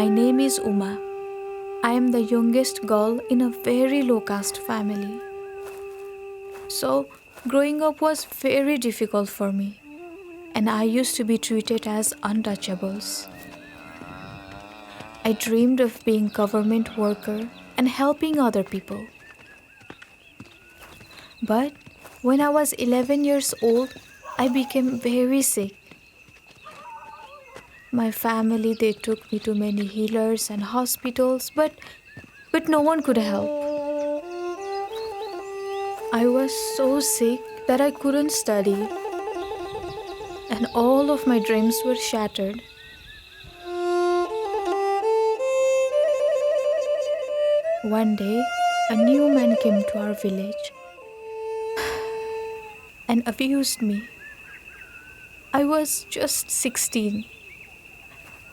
My name is Uma. I am the youngest girl in a very low caste family. So, growing up was very difficult for me, and I used to be treated as untouchables. I dreamed of being government worker and helping other people. But when I was 11 years old, I became very sick. My family they took me to many healers and hospitals, but no one could help. I was so sick that I couldn't study, and all of my dreams were shattered. One day, a new man came to our village and abused me. I was just 16.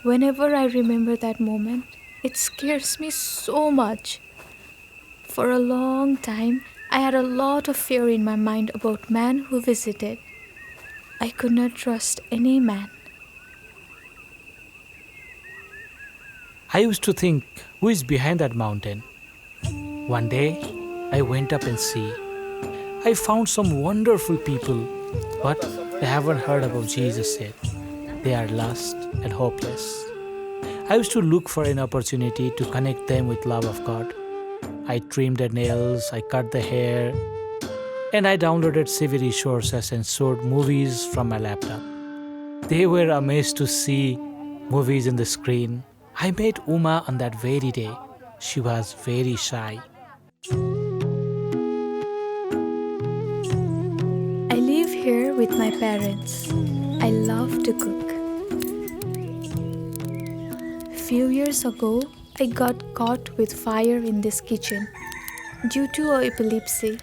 Whenever I remember that moment, it scares me so much. For a long time, I had a lot of fear in my mind about man who visited. I could not trust any man. I used to think, who is behind that mountain? One day, I went up and see. I found some wonderful people, but they haven't heard about Jesus yet. They are lost and hopeless. I used to look for an opportunity to connect them with love of God. I trimmed their nails, I cut the hair, and I downloaded CV resources and showed movies from my laptop. They were amazed to see movies in the screen. I met Uma on that very day. She was very shy. I live here with my parents. I love to cook. Few years ago, I got caught with fire in this kitchen. Due to epilepsy,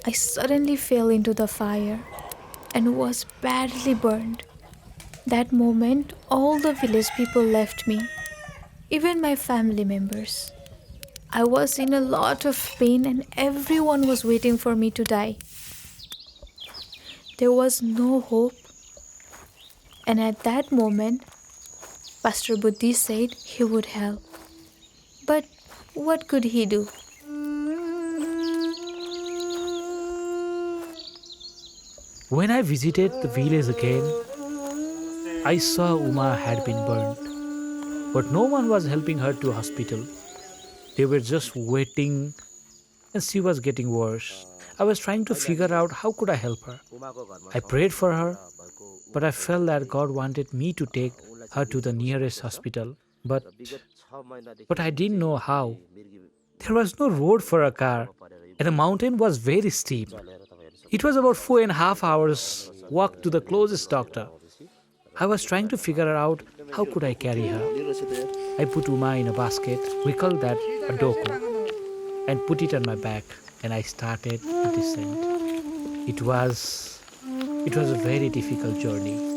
I suddenly fell into the fire and was badly burned. That moment, all the village people left me, even my family members. I was in a lot of pain and everyone was waiting for me to die. There was no hope. And at that moment, Pastor Buddhi said he would help. But what could he do? When I visited the village again, I saw Uma had been burned, but no one was helping her to hospital. They were just waiting and she was getting worse. I was trying to figure out how could I help her. I prayed for her, but I felt that God wanted me to take her to the nearest hospital, but I didn't know how. There was no road for a car, and the mountain was very steep. It was about 4.5 hours walk to the closest doctor. I was trying to figure out how could I carry her. I put Uma in a basket, we call that a doko, and put it on my back, and I started to descend. It was a very difficult journey.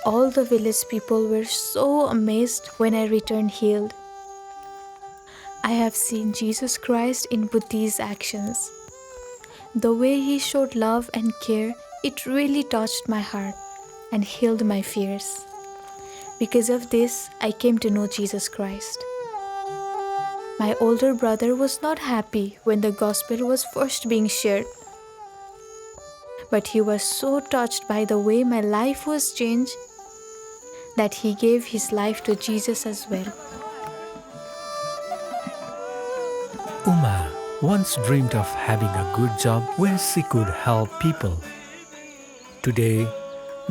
All the village people were so amazed when I returned healed. I have seen Jesus Christ in Buddhi's actions. The way he showed love and care, it really touched my heart and healed my fears. Because of this, I came to know Jesus Christ. My older brother was not happy when the gospel was first being shared. But he was so touched by the way my life was changed that he gave his life to Jesus as well. Uma once dreamed of having a good job where she could help people. Today,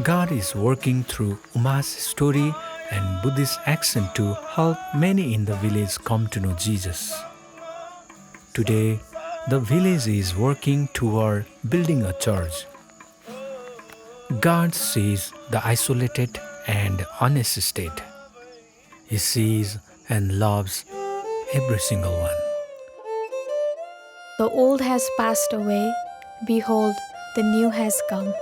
God is working through Uma's story and Buddhist action to help many in the village come to know Jesus. Today, the village is working toward building a church. God sees the isolated and unassisted. He sees and loves every single one. The old has passed away. Behold, the new has come.